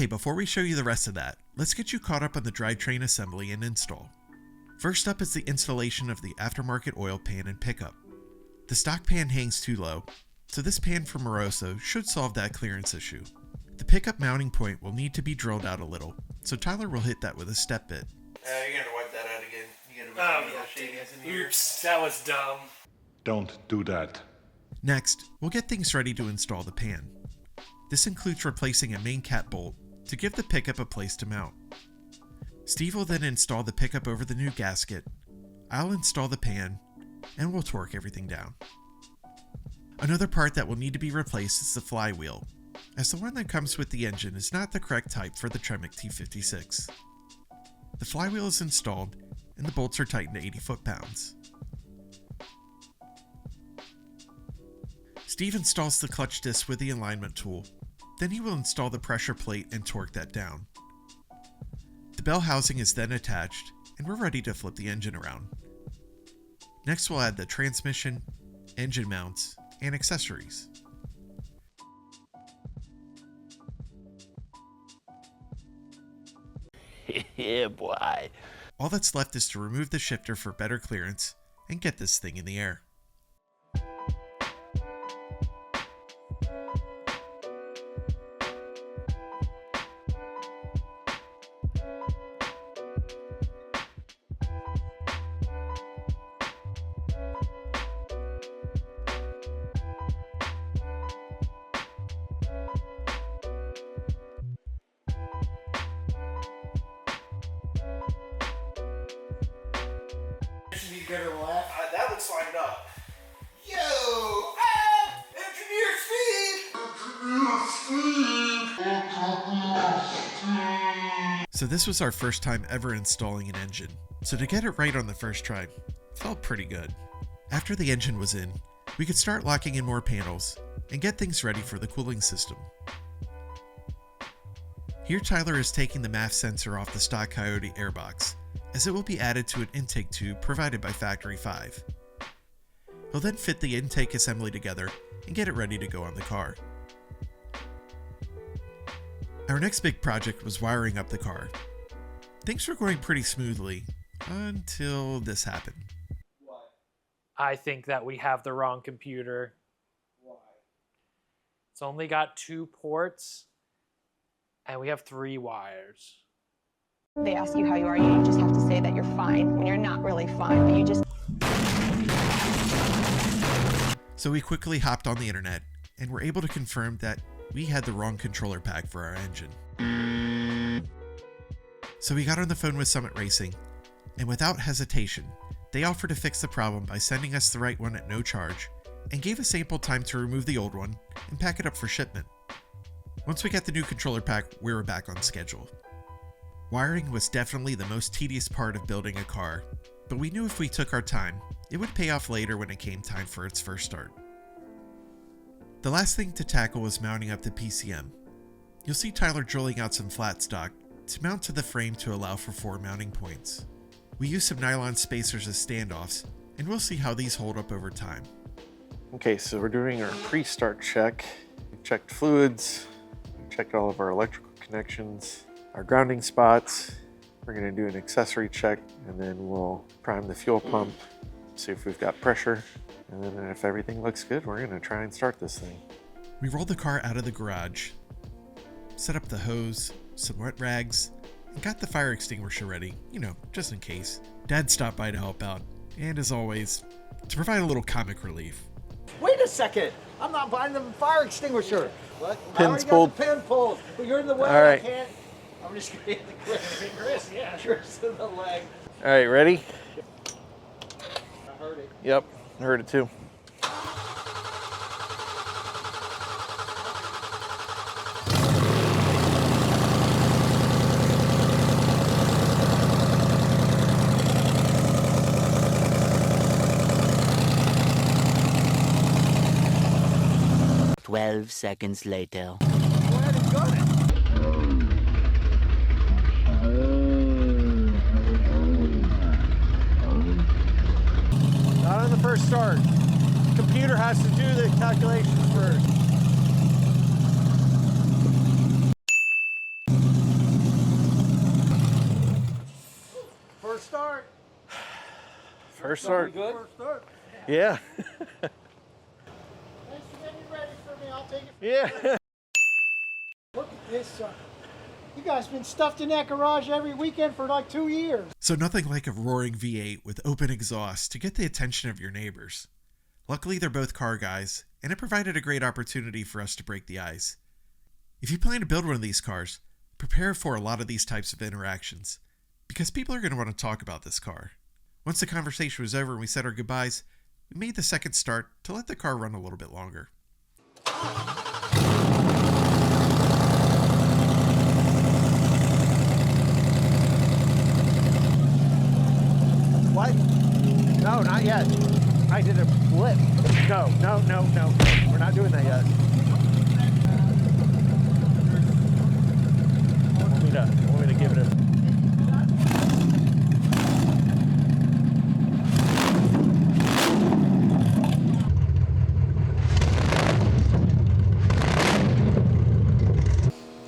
Okay, before we show you the rest of that, let's get you caught up on the drivetrain assembly and install. First up is the installation of the aftermarket oil pan and pickup. The stock pan hangs too low, so this pan from Moroso should solve that clearance issue. The pickup mounting point will need to be drilled out a little, so Tyler will hit that with a step bit. You're gonna wipe that out again. You gotta in here. Oops, that was dumb. Don't do that. Next, we'll get things ready to install the pan. This includes replacing a main cap bolt to give the pickup a place to mount. Steve will then install the pickup over the new gasket, I'll install the pan, and we'll torque everything down. Another part that will need to be replaced is the flywheel, as the one that comes with the engine is not the correct type for the Tremec T56. The flywheel is installed, and the bolts are tightened to 80 foot-pounds. Steve installs the clutch disc with the alignment tool, then he will install the pressure plate and torque that down. The bell housing is then attached, and we're ready to flip the engine around. Next we'll add the transmission, engine mounts, and accessories. Yeah, boy. All that's left is to remove the shifter for better clearance and get this thing in the air. That looks lined up. Yo! Engineer Steve! So this was our first time ever installing an engine, so to get it right on the first try, felt pretty good. After the engine was in, we could start locking in more panels and get things ready for the cooling system. Here Tyler is taking the MAF sensor off the stock Coyote airbox, as it will be added to an intake tube provided by Factory 5. He'll then fit the intake assembly together and get it ready to go on the car. Our next big project was wiring up the car. Things were going pretty smoothly until this happened. I think that we have the wrong computer. Why? It's only got 2 ports, and we have 3 wires. They ask you how you are, you just have to say that you're fine when you're not really fine, but you just... So we quickly hopped on the internet and were able to confirm that we had the wrong controller pack for our engine. So we got on the phone with Summit Racing, and without hesitation, they offered to fix the problem by sending us the right one at no charge, and gave us ample time to remove the old one and pack it up for shipment. Once we got the new controller pack, we were back on schedule. Wiring was definitely the most tedious part of building a car, but we knew if we took our time, it would pay off later when it came time for its first start. The last thing to tackle was mounting up the PCM. You'll see Tyler drilling out some flat stock to mount to the frame to allow for 4 mounting points. We used some nylon spacers as standoffs, and we'll see how these hold up over time. Okay, so we're doing our pre-start check. We checked fluids, we checked all of our electrical connections, our grounding spots. We're going to do an accessory check, and then we'll prime the fuel pump, see if we've got pressure, and then if everything looks good, we're going to try and start this thing. We rolled the car out of the garage, set up the hose, some wet rags, and got the fire extinguisher ready, just in case. Dad stopped by to help out, and as always, to provide a little comic relief. Wait a second! I'm not buying the fire extinguisher! What? I already pulled. got the pin pulled, but you're in the way, All right. I can't. I'm just gonna hit the Chris, yeah. Chris in the leg. All right, ready? I heard it. Yep, I heard it too. Seconds later. Go ahead and gun it. Not on the first start. Computer has to do the calculations first. First start. Good. Yeah. Thanks for getting ready for me. I'll take it. Yeah. Look at this. You guys been stuffed in that garage every weekend for like 2 years. So nothing like a roaring V8 with open exhaust to get the attention of your neighbors. Luckily, they're both car guys, and it provided a great opportunity for us to break the ice. If you plan to build one of these cars, prepare for a lot of these types of interactions, because people are going to want to talk about this car. Once the conversation was over and we said our goodbyes, we made the second start to let the car run a little bit longer. What? No, not yet. I did a flip. No. We're not doing that yet. Want me to give it a...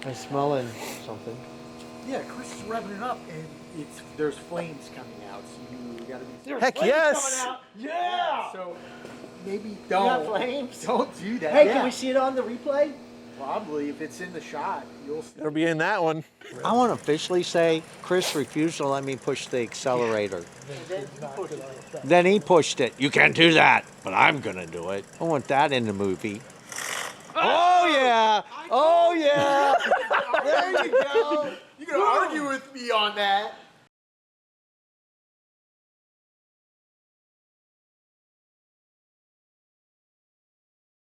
I'm smelling something. Yeah, Chris is revving it up, and there's flames coming out, so you gotta be... Heck yes! Yeah! So maybe Don't. You have flames? Don't do that. Hey, Yeah. can we see it on the replay? Probably, if it's in the shot, you'll see. It'll be in that one. I want to officially say Chris refused to let me push the accelerator. Then he pushed it. You can't do that, but I'm going to do it. I want that in the movie. Oh, yeah. Oh, yeah. There you go. You can argue with me on that.